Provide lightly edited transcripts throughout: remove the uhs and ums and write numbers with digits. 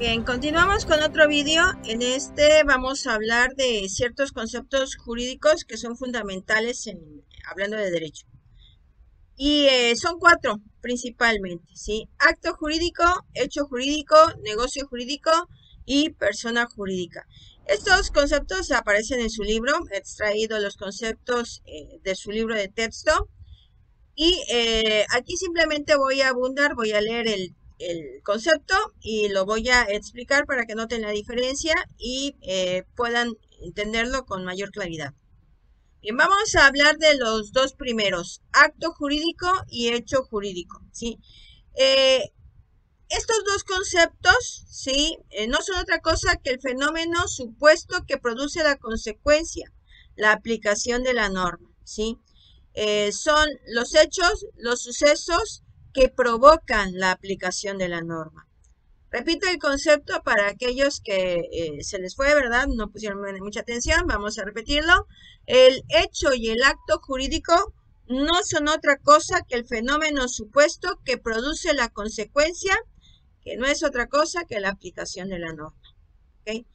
Bien, continuamos con otro vídeo. En este vamos a hablar de ciertos conceptos jurídicos que son fundamentales hablando de derecho. Y son 4 principalmente, ¿sí? Acto jurídico, hecho jurídico, negocio jurídico y persona jurídica. Estos conceptos aparecen en su libro. He extraído los conceptos de su libro de texto. Y aquí simplemente voy a abundar, voy a leer el concepto y lo voy a explicar para que noten la diferencia y puedan entenderlo con mayor claridad. Bien, vamos a hablar de los dos primeros, acto jurídico y hecho jurídico, ¿sí? Estos dos conceptos, ¿sí? No son otra cosa que el fenómeno supuesto que produce la consecuencia, la aplicación de la norma, ¿sí? Son los hechos, los sucesos que provocan la aplicación de la norma. Repito el concepto para aquellos que se les fue, ¿verdad? No pusieron mucha atención, vamos a repetirlo. El hecho y el acto jurídico no son otra cosa que el fenómeno supuesto que produce la consecuencia, que no es otra cosa que la aplicación de la norma. ¿Okay?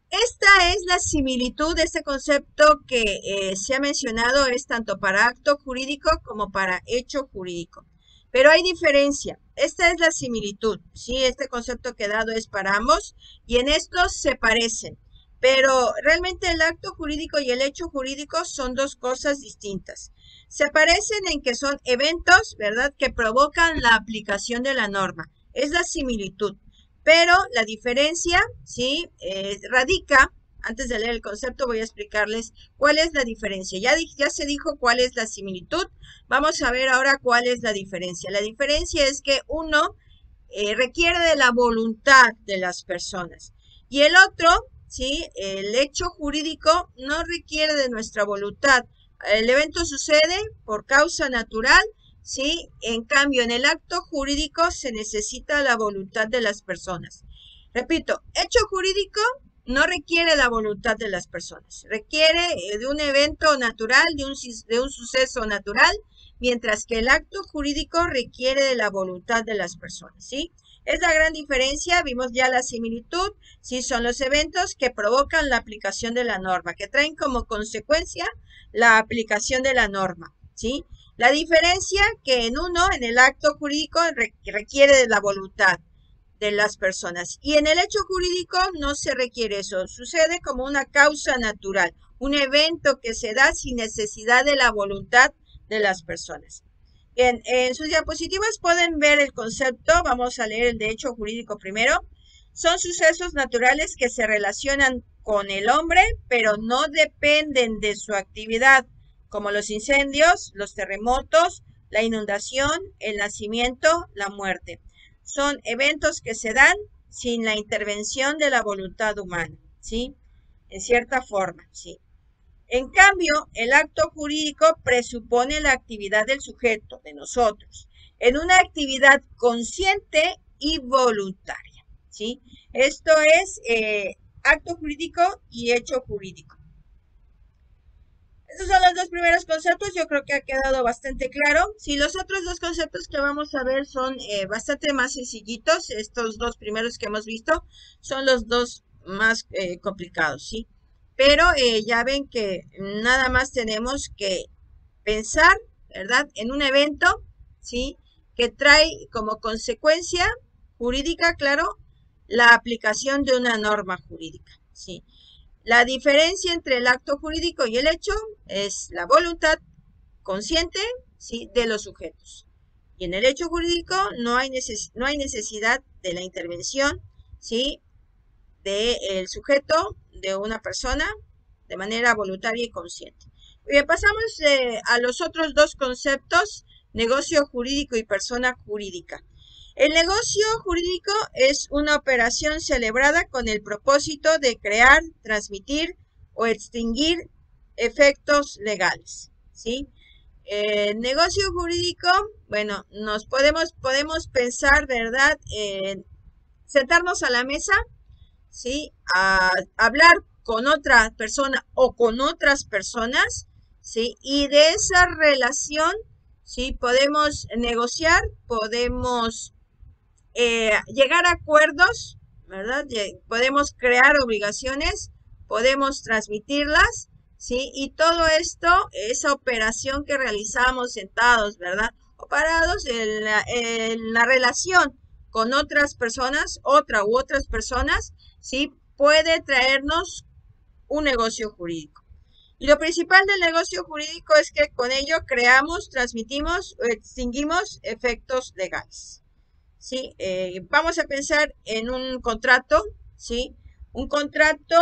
Esta es la similitud de este concepto que se ha mencionado, es tanto para acto jurídico como para hecho jurídico. Pero hay diferencia. Esta es la similitud, ¿sí? Este concepto que he dado es para ambos y en estos se parecen. Pero realmente el acto jurídico y el hecho jurídico son dos cosas distintas. Se parecen en que son eventos, ¿verdad?, que provocan la aplicación de la norma. Es la similitud. Pero la diferencia, ¿sí? Radica, antes de leer el concepto voy a explicarles cuál es la diferencia. Ya se dijo cuál es la similitud, vamos a ver ahora cuál es la diferencia. La diferencia es que uno requiere de la voluntad de las personas y el otro, ¿sí? El hecho jurídico no requiere de nuestra voluntad. El evento sucede por causa natural, ¿sí? En cambio, en el acto jurídico se necesita la voluntad de las personas. Repito, hecho jurídico no requiere la voluntad de las personas, requiere de un evento natural, de un suceso natural, mientras que el acto jurídico requiere de la voluntad de las personas, ¿sí? Es la gran diferencia, vimos ya la similitud, sí, son los eventos que provocan la aplicación de la norma, que traen como consecuencia la aplicación de la norma, ¿sí? La diferencia que en uno, en el acto jurídico, requiere de la voluntad de las personas y en el hecho jurídico no se requiere eso, sucede como una causa natural, un evento que se da sin necesidad de la voluntad de las personas. En sus diapositivas pueden ver el concepto, vamos a leer el de hecho jurídico primero. Son sucesos naturales que se relacionan con el hombre, pero no dependen de su actividad, como los incendios, los terremotos, la inundación, el nacimiento, la muerte. Son eventos que se dan sin la intervención de la voluntad humana, ¿sí? En cierta forma, ¿sí? En cambio, el acto jurídico presupone la actividad del sujeto, de nosotros, en una actividad consciente y voluntaria, ¿sí? Esto es acto jurídico y hecho jurídico. Estos son los dos primeros conceptos, yo creo que ha quedado bastante claro. Sí, los otros dos conceptos que vamos a ver son bastante más sencillitos. Estos dos primeros que hemos visto son los dos más complicados, ¿sí? Pero ya ven que nada más tenemos que pensar, ¿verdad?, en un evento, ¿sí?, que trae como consecuencia jurídica, claro, la aplicación de una norma jurídica, ¿sí? La diferencia entre el acto jurídico y el hecho es la voluntad consciente, ¿sí?, de los sujetos. Y en el hecho jurídico no hay necesidad de la intervención, ¿sí?, del sujeto, de una persona, de manera voluntaria y consciente. Bien, pasamos a los otros dos conceptos, negocio jurídico y persona jurídica. El negocio jurídico es una operación celebrada con el propósito de crear, transmitir o extinguir efectos legales, ¿sí? Negocio jurídico, bueno, nos podemos pensar, ¿verdad?, sentarnos a la mesa, ¿sí?, a hablar con otra persona o con otras personas, ¿sí?, y de esa relación, ¿sí?, podemos negociar, podemos llegar a acuerdos, ¿verdad? Podemos crear obligaciones, podemos transmitirlas, ¿sí? Y todo esto, esa operación que realizamos sentados, ¿verdad? O parados en la relación con otras personas, otra u otras personas, ¿sí? Puede traernos un negocio jurídico. Y lo principal del negocio jurídico es que con ello creamos, transmitimos o extinguimos efectos legales. ¿Sí? Vamos a pensar en un contrato, ¿sí? Un contrato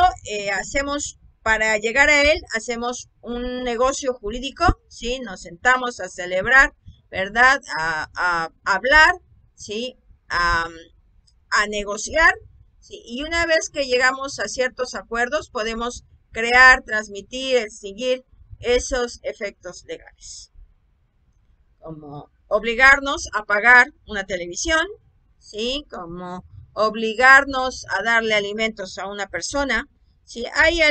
hacemos, para llegar a él, hacemos un negocio jurídico, ¿sí? Nos sentamos a celebrar, ¿verdad? A hablar, ¿sí? A negociar, ¿sí? Y una vez que llegamos a ciertos acuerdos, podemos crear, transmitir, extinguir esos efectos legales. Como obligarnos a pagar una televisión, ¿sí? Como obligarnos a darle alimentos a una persona, ¿sí? Hay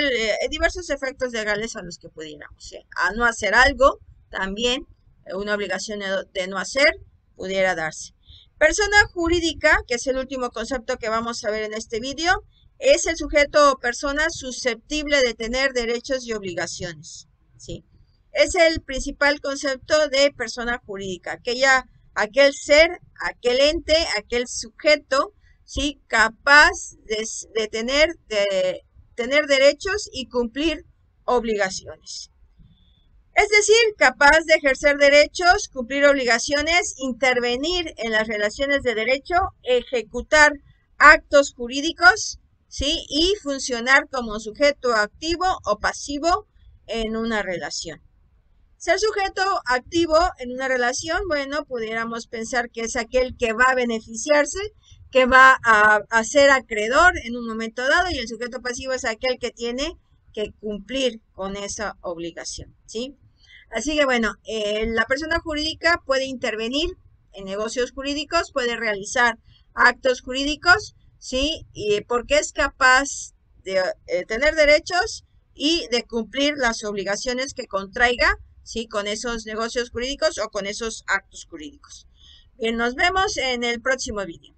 diversos efectos legales a los que pudiéramos, ¿sí? A no hacer algo, también una obligación de no hacer pudiera darse. Persona jurídica, que es el último concepto que vamos a ver en este vídeo, es el sujeto o persona susceptible de tener derechos y obligaciones, ¿sí? Es el principal concepto de persona jurídica, aquel ser, aquel ente, aquel sujeto, ¿sí? Capaz de tener derechos y cumplir obligaciones. Es decir, capaz de ejercer derechos, cumplir obligaciones, intervenir en las relaciones de derecho, ejecutar actos jurídicos, ¿sí? Y funcionar como sujeto activo o pasivo en una relación. Ser sujeto activo en una relación, bueno, pudiéramos pensar que es aquel que va a beneficiarse, que va a ser acreedor en un momento dado, y el sujeto pasivo es aquel que tiene que cumplir con esa obligación, ¿sí? Así que bueno, la persona jurídica puede intervenir en negocios jurídicos, puede realizar actos jurídicos, ¿sí? Y porque es capaz de tener derechos y de cumplir las obligaciones que contraiga, ¿sí? Con esos negocios jurídicos o con esos actos jurídicos. Bien, nos vemos en el próximo vídeo.